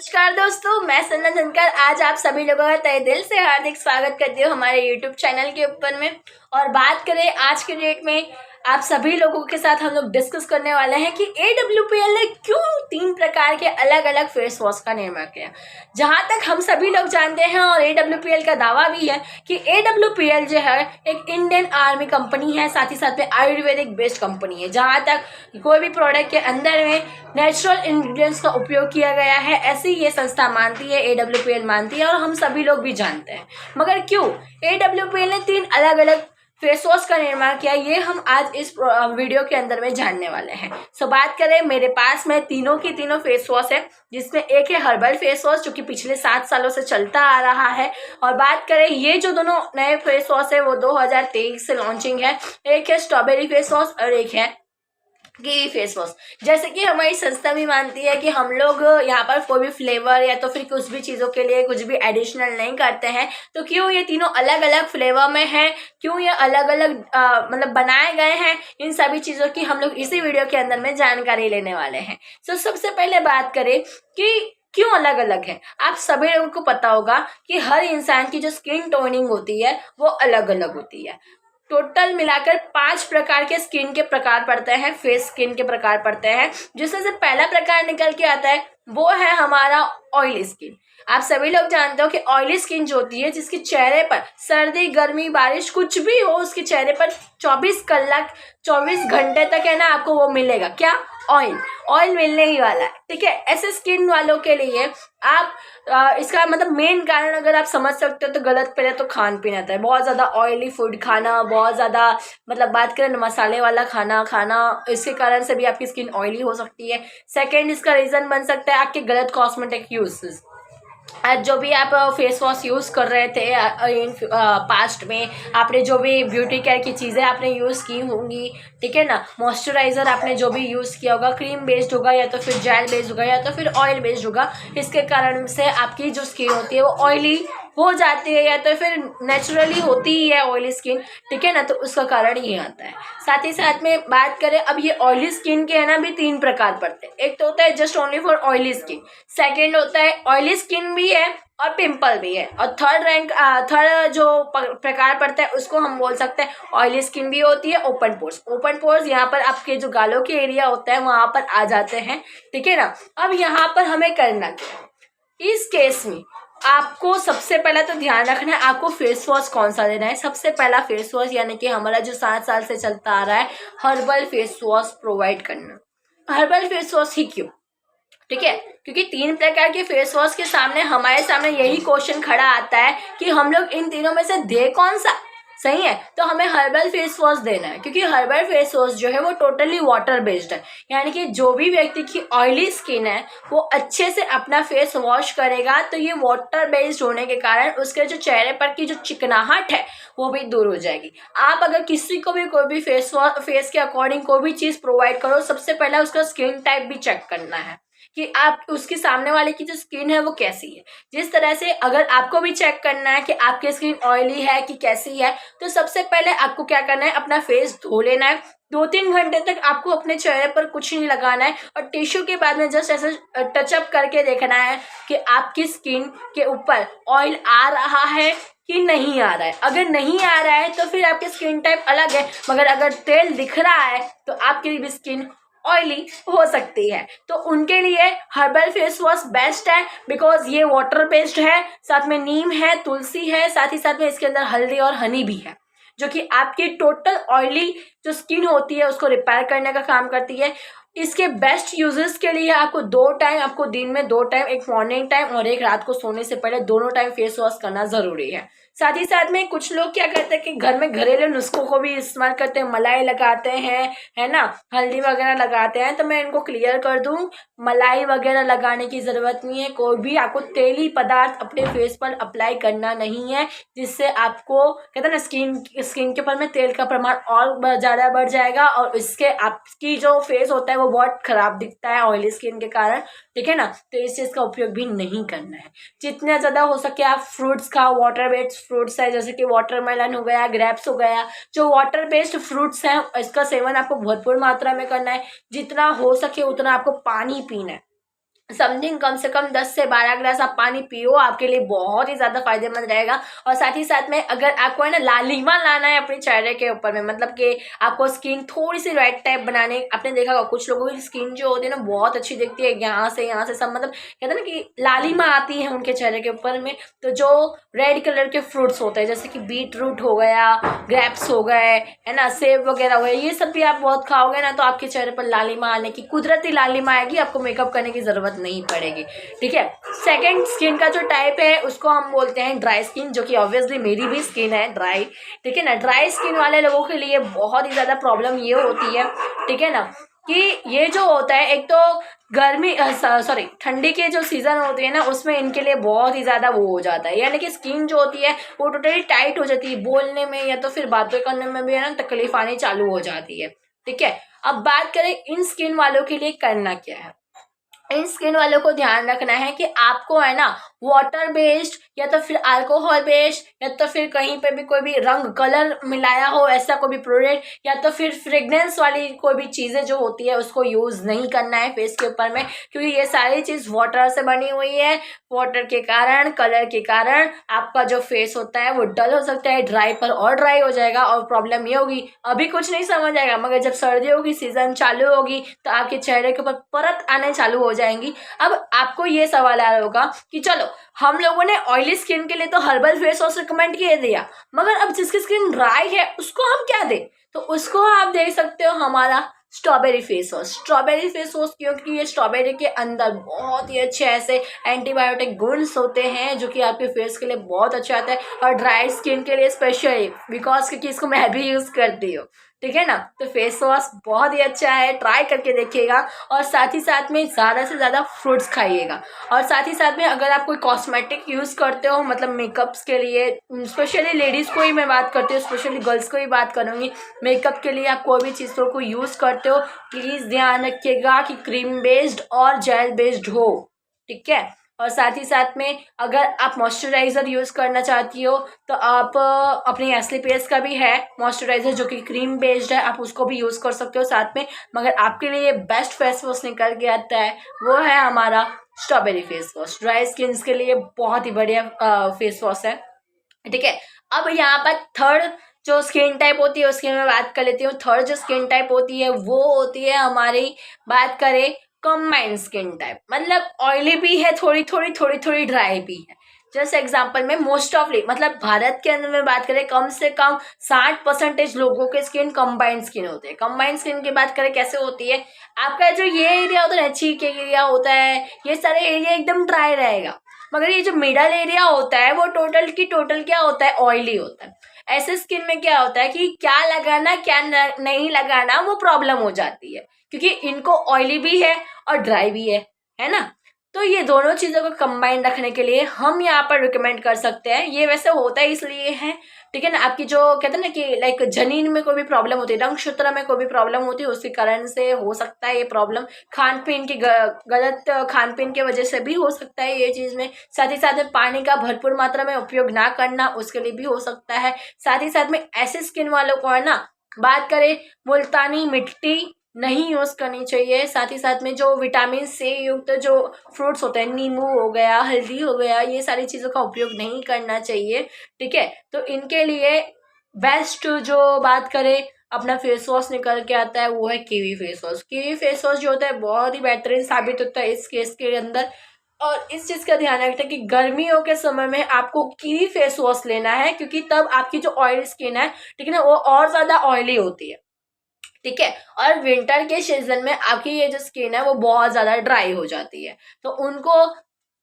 नमस्कार दोस्तों, मैं सन्ना धनकर आज आप सभी लोगों का तहे दिल से हार्दिक स्वागत करती हूँ हमारे YouTube चैनल के ऊपर में। और बात करें आज के डेट में आप सभी लोगों के साथ हम लोग डिस्कस करने वाले हैं कि AWPL ने क्यों 3 प्रकार के अलग अलग फेस वॉश का निर्माण किया। जहां तक हम सभी लोग जानते हैं और AWPL का दावा भी है कि AWPL जो है एक इंडियन आर्मी कंपनी है, साथ ही साथ में आयुर्वेदिक बेस्ड कंपनी है। जहां तक कोई भी प्रोडक्ट के अंदर में नेचुरल इंग्रेडिएंट्स का उपयोग किया गया है, ऐसी ये संस्था मानती है, AWPL मानती है और हम सभी लोग भी जानते हैं। मगर क्यों AWPL ने 3 अलग अलग फेस वॉश का निर्माण किया, ये हम आज इस वीडियो के अंदर में जानने वाले हैं। सो बात करें, मेरे पास में तीनों की तीनों फेस वॉश है, जिसमें एक है हर्बल फेस वॉश जो कि पिछले 7 सालों से चलता आ रहा है। और बात करें ये जो दोनों नए फेस वॉश है वो 2023 से लॉन्चिंग है। एक है स्ट्रॉबेरी फेस वॉश और एक है कीवी फेस वॉश। जैसे कि हमारी संस्था भी मानती है कि हम लोग यहाँ पर कोई भी फ्लेवर या तो फिर कुछ भी चीज़ों के लिए कुछ भी एडिशनल नहीं करते हैं, तो क्यों ये तीनों अलग अलग फ्लेवर में हैं, क्यों ये अलग अलग मतलब बनाए गए हैं, इन सभी चीज़ों की हम लोग इसी वीडियो के अंदर में जानकारी लेने वाले हैं। तो सबसे पहले बात करें कि क्यों अलग अलग है। आप सभी लोगों को पता होगा कि हर इंसान की जो स्किन टोनिंग होती है वो अलग अलग होती है। टोटल मिलाकर 5 प्रकार के स्किन के प्रकार पड़ते हैं, फेस स्किन के प्रकार पड़ते हैं, जिसमें से पहला प्रकार निकल के आता है वो है हमारा ऑयली स्किन। आप सभी लोग जानते हो कि ऑयली स्किन जो होती है, जिसके चेहरे पर सर्दी गर्मी बारिश कुछ भी हो, उसके चेहरे पर 24 घंटे तक है ना आपको वो मिलेगा, क्या ऑयल मिलने ही वाला है। ठीक है, ऐसे स्किन वालों के लिए आप इसका मतलब मेन कारण अगर आप समझ सकते हो तो गलत पहले तो खान पीन आता है। बहुत ज़्यादा ऑयली फूड खाना, बहुत ज़्यादा मतलब बात करें मसाले वाला खाना, इसके कारण से भी आपकी स्किन ऑयली हो सकती है। सेकेंड, इसका रीज़न बन सकता है आपके गलत कॉस्मेटिक यूजेस। आज जो भी आप फेस वॉश यूज़ कर रहे थे इन पास्ट में, आपने जो भी ब्यूटी केयर की चीज़ें आपने यूज़ की होंगी, ठीक है ना, मॉइस्चराइज़र आपने जो भी यूज़ किया होगा, क्रीम बेस्ड होगा या तो फिर जेल बेस्ड होगा या तो फिर ऑयल बेस्ड होगा, इसके कारण से आपकी जो स्किन होती है वो ऑयली हो जाती है या तो फिर नेचुरली होती ही है ऑयली स्किन, ठीक है ना, तो उसका कारण ये आता है। साथ ही साथ में बात करें, अब ये ऑयली स्किन के है ना भी 3 प्रकार पड़ते हैं। एक तो होता है just only for oily skin, second होता है ऑयली स्किन भी है और पिंपल भी है, और थर्ड जो प्रकार पड़ता है उसको हम बोल सकते हैं ऑयली स्किन भी होती है, ओपन पोर्स यहाँ पर आपके जो गालों के एरिया होता है वहां पर आ जाते हैं, ठीक है ना। अब यहाँ पर हमें करना क्या है, इस केस में आपको सबसे पहला तो ध्यान रखना है आपको फेस वॉश कौन सा देना है। सबसे पहला फेस वॉश यानी कि हमारा जो 7 साल से चलता आ रहा है हर्बल फेस वॉश प्रोवाइड करना। हर्बल फेस वॉश ही क्यों, ठीक है, क्योंकि 3 प्रकार के फेस वॉश के सामने हमारे सामने यही क्वेश्चन खड़ा आता है कि हम लोग इन तीनों में से दे कौन सा, सही है, तो हमें हर्बल फेस वॉश देना है। क्योंकि हर्बल फेस वॉश जो है वो टोटली वाटर बेस्ड है, यानी कि जो भी व्यक्ति की ऑयली स्किन है वो अच्छे से अपना फेस वॉश करेगा तो ये वाटर बेस्ड होने के कारण उसके जो चेहरे पर की जो चिकनाहट है वो भी दूर हो जाएगी। आप अगर किसी को भी कोई भी फेस के अकॉर्डिंग कोई भी चीज़ प्रोवाइड करो, सबसे पहले उसका स्किन टाइप भी चेक करना है कि आप उसके सामने वाले की जो स्किन है वो कैसी है। जिस तरह से अगर आपको भी चेक करना है कि आपकी स्किन ऑयली है कि कैसी है, तो सबसे पहले आपको क्या करना है, अपना फेस धो लेना है। 2-3 घंटे तक आपको अपने चेहरे पर कुछ नहीं लगाना है और टिश्यू के बाद में जस्ट ऐसे टचअप करके देखना है कि आपकी स्किन के ऊपर ऑयल आ रहा है कि नहीं आ रहा है। अगर नहीं आ रहा है तो फिर आपकी स्किन टाइप अलग है, मगर अगर तेल दिख रहा है तो आपकी भी स्किन ऑयली हो सकती है। तो उनके लिए हर्बल फेस वॉश बेस्ट है, बिकॉज ये वाटर बेस्ड है, साथ में नीम है, तुलसी है, साथ ही साथ में इसके अंदर हल्दी और हनी भी है, जो कि आपकी टोटल ऑयली जो स्किन होती है उसको रिपेयर करने का काम करती है। इसके बेस्ट यूजेस के लिए आपको 2 टाइम, आपको दिन में 2 टाइम, एक मॉर्निंग टाइम और एक रात को सोने से पहले, दोनों टाइम फेस वॉश करना जरूरी है। साथ ही साथ में कुछ लोग क्या करते हैं कि घर में घरेलू नुस्खों को भी इस्तेमाल करते हैं, मलाई लगाते हैं, है ना, हल्दी वगैरह लगाते हैं, तो मैं इनको क्लियर कर दूं, मलाई वगैरह लगाने की ज़रूरत नहीं है। कोई भी आपको तेली पदार्थ अपने फेस पर अप्लाई करना नहीं है, जिससे आपको कहते हैं ना स्किन के ऊपर में तेल का प्रमाण और ज़्यादा बढ़ जाएगा और इसके आपकी जो फेस होता है वो बहुत ख़राब दिखता है ऑयली स्किन के कारण, ठीक है ना। तो इस चीज़ का उपयोग भी नहीं करना है। जितना ज़्यादा हो सके आप फ्रूट्स खाओ, वाटर बेस्ड फ्रूट्स है जैसे कि वाटरमेलन हो गया, ग्रेप्स हो गया, जो वाटर बेस्ड फ्रूट्स हैं इसका सेवन आपको भरपूर मात्रा में करना है। जितना हो सके उतना आपको पानी पीना है। समथिंग कम से कम 10 से 12 ग्लास आप पानी पियो, आपके लिए बहुत ही ज़्यादा फायदेमंद रहेगा। और साथ ही साथ में अगर आपको है ना लालिमा लाना है अपने चेहरे के ऊपर में, मतलब कि आपको स्किन थोड़ी सी रेड टाइप बनाने, आपने देखा होगा कुछ लोगों की स्किन जो होती है ना बहुत अच्छी दिखती है, यहाँ से सब, मतलब कहते हैं ना कि लालिमा आती है उनके चेहरे के ऊपर में। तो जो रेड कलर के फ्रूट्स होते हैं जैसे कि बीट रूट हो गया, ग्रेप्स हो गए, है ना, सेब वगैरह हो गए, ये सब भी आप बहुत खाओगे ना तो आपके चेहरे पर लालिमा आने की, कुदरती लालिमा आएगी, आपको मेकअप करने की जरूरत नहीं पड़ेगी। ठीक है। सेकंड स्किन का जो टाइप है उसको हम बोलते हैं ड्राई स्किन, जो कि ऑब्वियसली मेरी भी स्किन है ड्राई। ठीक है ना। ड्राई स्किन वाले लोगों के लिए बहुत ही ज़्यादा प्रॉब्लम ये होती है, ठीक है ना, कि ये जो होता है एक तो गर्मी सॉरी ठंडी के जो सीज़न होती है ना उसमें इनके लिए बहुत ही ज़्यादा वो हो जाता है, यानी कि स्किन जो होती है वो टोटली टाइट हो जाती है, बोलने में या तो फिर बातें करने में भी है ना तकलीफ आनी चालू हो जाती है। ठीक है। अब बात करें इन स्किन वालों के लिए करना क्या है। इन स्किन वालों को ध्यान रखना है कि आपको है ना वाटर बेस्ड या तो फिर अल्कोहल बेस्ड या तो फिर कहीं पे भी कोई भी रंग कलर मिलाया हो ऐसा कोई भी प्रोडक्ट या तो फिर फ्रेग्रेंस वाली कोई भी चीज़ें जो होती है उसको यूज़ नहीं करना है फेस के ऊपर में, क्योंकि ये सारी चीज़ वाटर से बनी हुई है। वाटर के कारण, कलर के कारण आपका जो फेस होता है वो डल हो सकता है, ड्राई पर और ड्राई हो जाएगा। और प्रॉब्लम ये होगी, अभी कुछ नहीं समझ आएगा मगर जब सर्दियों की सीजन चालू होगी तो आपके चेहरे के ऊपर परत आने चालू हो जाएंगी। अब आपको ये सवाल आ रहा होगा कि चलो हम लोगों ने ऑयली स्किन के लिए तो हर्बल फेस वॉश रिकमेंड किए दिया, मगर अब जिसकी स्किन ड्राई है उसको हम क्या दें। तो उसको आप दे सकते हो हमारा strawberry face wash. Strawberry face wash क्योंकि ये स्ट्रॉबेरी के अंदर बहुत ही अच्छे ऐसे एंटीबायोटिक गुण्स होते हैं जो कि आपके फेस के लिए बहुत अच्छा आता है, और ड्राई स्किन के लिए स्पेशली बिकॉज क्योंकि इसको मैं भी यूज़ करती हूँ। ठीक है ना। तो फेस वॉश बहुत ही अच्छा है, ट्राई करके देखिएगा। और साथ ही साथ में ज़्यादा से ज़्यादा फ्रूट्स खाइएगा। और साथ ही साथ में अगर आप कोई कॉस्मेटिक यूज़ करते हो, मतलब मेकअप्स के लिए, स्पेशली लेडीज़ को ही मैं बात करती हूँ, स्पेशली गर्ल्स को ही बात करूँगी, मेकअप के लिए आप कोई भी चीज़ों को यूज़ करते हो प्लीज़ ध्यान रखिएगा कि क्रीम बेस्ड और जेल बेस्ड हो। ठीक है। और साथ ही साथ में अगर आप मॉइस्चराइज़र यूज़ करना चाहती हो तो आप अपनी एस्ली पेस का भी है मॉइस्चराइज़र जो कि क्रीम बेस्ड है, आप उसको भी यूज़ कर सकते हो साथ में। मगर आपके लिए बेस्ट फेस वॉश निकल के आता है वो है हमारा strawberry face wash. Dry skin के लिए बहुत ही बढ़िया फेस वॉश है। ठीक है। अब यहाँ पर थर्ड जो स्किन टाइप होती है उसकी मैं बात कर लेती हूँ। थर्ड जो स्किन टाइप होती है वो होती है हमारी, बात करें कंबाइंड स्किन टाइप, मतलब ऑयली भी है थोड़ी ड्राई भी है। जैसे एग्जांपल में मोस्ट ऑफली, मतलब भारत के अंदर में बात करें कम से कम 60% लोगों के स्किन कंबाइंड स्किन होते हैं। कंबाइंड स्किन की बात करें कैसे होती है, आपका जो ये एरिया होता है चीक एरिया होता है, ये सारे एरिया एकदम ड्राई रहेगा, मगर ये जो मिडल एरिया होता है वो टोटल क्या होता है, ऑयली होता है। ऐसे स्किन में क्या होता है कि क्या लगाना क्या नहीं लगाना वो प्रॉब्लम हो जाती है, क्योंकि इनको ऑयली भी है और ड्राई भी है ना। तो ये दोनों चीज़ों को कंबाइन रखने के लिए हम यहाँ पर रिकमेंड कर सकते हैं। ये वैसे होता है इसलिए है, ठीक है ना, आपकी जो कहते हैं ना कि लाइक जनीन में कोई भी प्रॉब्लम होती है, रंगसूत्र में कोई भी प्रॉब्लम होती है, उसके कारण से हो सकता है ये प्रॉब्लम। खान पीन की गलत खान पीन की वजह से भी हो सकता है ये चीज़ में। साथ ही साथ में पानी का भरपूर मात्रा में उपयोग ना करना उसके लिए भी हो सकता है। साथ ही साथ में ऐसे स्किन वालों को है ना, बात करें मुल्तानी मिट्टी नहीं यूज़ करनी चाहिए। साथ ही साथ में जो विटामिन सी युक्त जो फ्रूट्स होते हैं, नींबू हो गया, हल्दी हो गया, ये सारी चीज़ों का उपयोग नहीं करना चाहिए। ठीक है। तो इनके लिए बेस्ट जो बात करें अपना फेस वॉश निकल के आता है वो है kiwi face wash. Kiwi face wash जो होता है बहुत ही बेहतरीन साबित होता है इस केस के अंदर। और इस चीज़ का ध्यान रखना कि गर्मियों के समय में आपको कीवी फेस वॉश लेना है, क्योंकि तब आपकी जो ऑयल स्किन है, ठीक है ना, वो और ज़्यादा ऑयली होती है। ठीक है। और विंटर के सीजन में आपकी ये जो स्किन है वो बहुत ज़्यादा ड्राई हो जाती है। तो उनको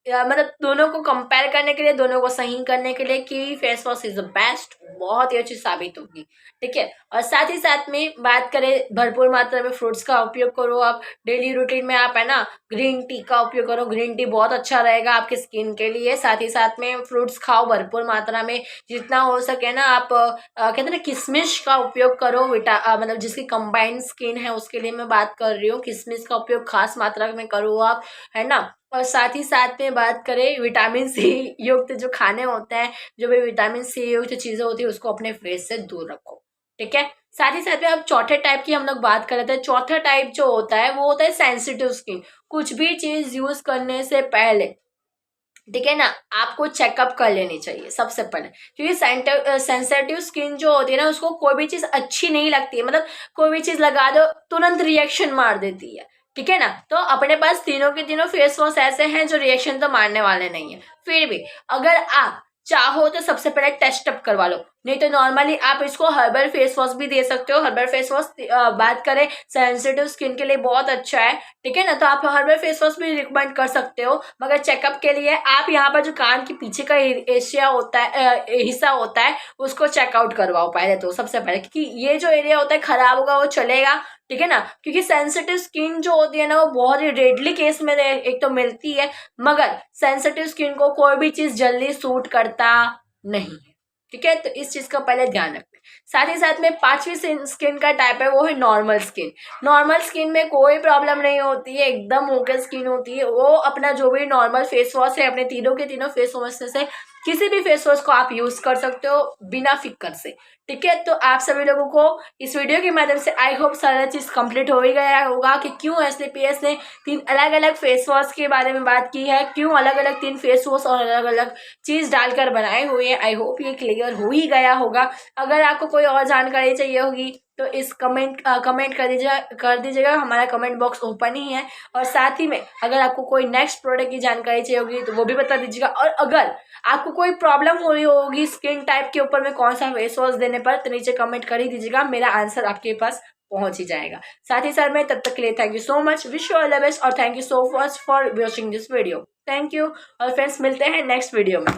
मतलब दोनों को कंपेयर करने के लिए, दोनों को सही करने के लिए kiwi face wash is the best, बहुत ही अच्छी साबित होगी। ठीक है। और साथ ही साथ में बात करें भरपूर मात्रा में फ्रूट्स का उपयोग करो। आप डेली रूटीन में आप है ना ग्रीन टी का उपयोग करो, ग्रीन टी बहुत अच्छा रहेगा आपकी स्किन के लिए। साथ ही साथ में फ्रूट्स खाओ भरपूर मात्रा में, जितना हो सके ना आप कहते हैं ना किशमिश का उपयोग करो। मतलब जिसकी कंबाइंड स्किन है उसके लिए मैं बात कर रही हूँ, किशमिश का उपयोग खास मात्रा में करो आप, है ना। और साथ ही साथ में बात करें विटामिन सी युक्त जो खाने होते हैं, जो भी विटामिन सी युक्त चीज़ें होती है उसको अपने फेस से दूर रखो। ठीक है। साथ ही साथ में अब चौथे टाइप की हम लोग बात कर रहे थे। चौथा टाइप जो होता है वो होता है सेंसिटिव स्किन। कुछ भी चीज़ यूज़ करने से पहले, ठीक है ना, आपको चेकअप कर लेनी चाहिए सबसे पहले, क्योंकि सेंसिटिव स्किन जो होती है ना, उसको कोई भी चीज़ अच्छी नहीं लगती है, मतलब कोई भी चीज़ लगा दो तुरंत रिएक्शन मार देती है, ठीक है ना। तो अपने पास तीनों के तीनों फेस वॉश ऐसे हैं जो रिएक्शन तो मारने वाले नहीं है। फिर भी अगर आप चाहो तो सबसे पहले टेस्ट अप करवा लो, नहीं तो नॉर्मली आप इसको हर्बल फेस वॉश भी दे सकते हो। हर्बल फेस वॉश बात करें सेंसिटिव स्किन के लिए बहुत अच्छा है, ठीक है ना, तो आप हर्बल फेस वॉश भी रिकमेंड कर सकते हो। मगर चेकअप के लिए आप यहाँ पर जो कान के पीछे का एशिया होता है, हिस्सा होता है, उसको चेकआउट करवाओ पहले तो, सबसे पहले, क्योंकि ये जो एरिया होता है खराब होगा वो चलेगा, ठीक है ना, क्योंकि सेंसिटिव स्किन जो होती है ना, वो बहुत ही रेडली केस में एक तो मिलती है, मगर सेंसिटिव स्किन को कोई भी चीज जल्दी सूट करता नहीं है, ठीक है। तो इस चीज का पहले ध्यान रखें। साथ ही साथ में 5वीं स्किन का टाइप है वो है नॉर्मल स्किन। नॉर्मल स्किन में कोई प्रॉब्लम नहीं होती है, एकदम ओके स्किन होती है। वो अपना जो भी नॉर्मल फेस वॉश है, अपने तीनों के तीनों फेस वॉश से किसी भी फेस वॉश को आप यूज कर सकते हो बिना फिकर से, ठीक है। तो आप सभी लोगों को इस वीडियो के माध्यम से आई होप सारा चीज कंप्लीट हो ही गया होगा कि क्यों SLPS ने 3 अलग अलग फेस वॉश के बारे में बात की है, क्यों अलग अलग 3 फेस वॉश और अलग अलग चीज डालकर बनाए हुए हैं। आई होप ये क्लियर हो ही गया होगा। अगर आपको कोई और जानकारी चाहिए होगी तो इस कमेंट कर दीजिएगा, हमारा कमेंट बॉक्स ओपन ही है। और साथ ही में अगर आपको कोई नेक्स्ट प्रोडक्ट की जानकारी चाहिए होगी तो वो भी बता दीजिएगा। और अगर आपको कोई प्रॉब्लम हो रही होगी स्किन टाइप के ऊपर में कौन सा फेस वॉश देने पर, तो नीचे कमेंट कर ही दीजिएगा, मेरा आंसर आपके पास पहुंच ही जाएगा। साथ ही साथ में तब तक के लिए thank you so much, wish you all the best और thank you so much for watching this video. Thank you और फ्रेंड्स मिलते हैं नेक्स्ट वीडियो में।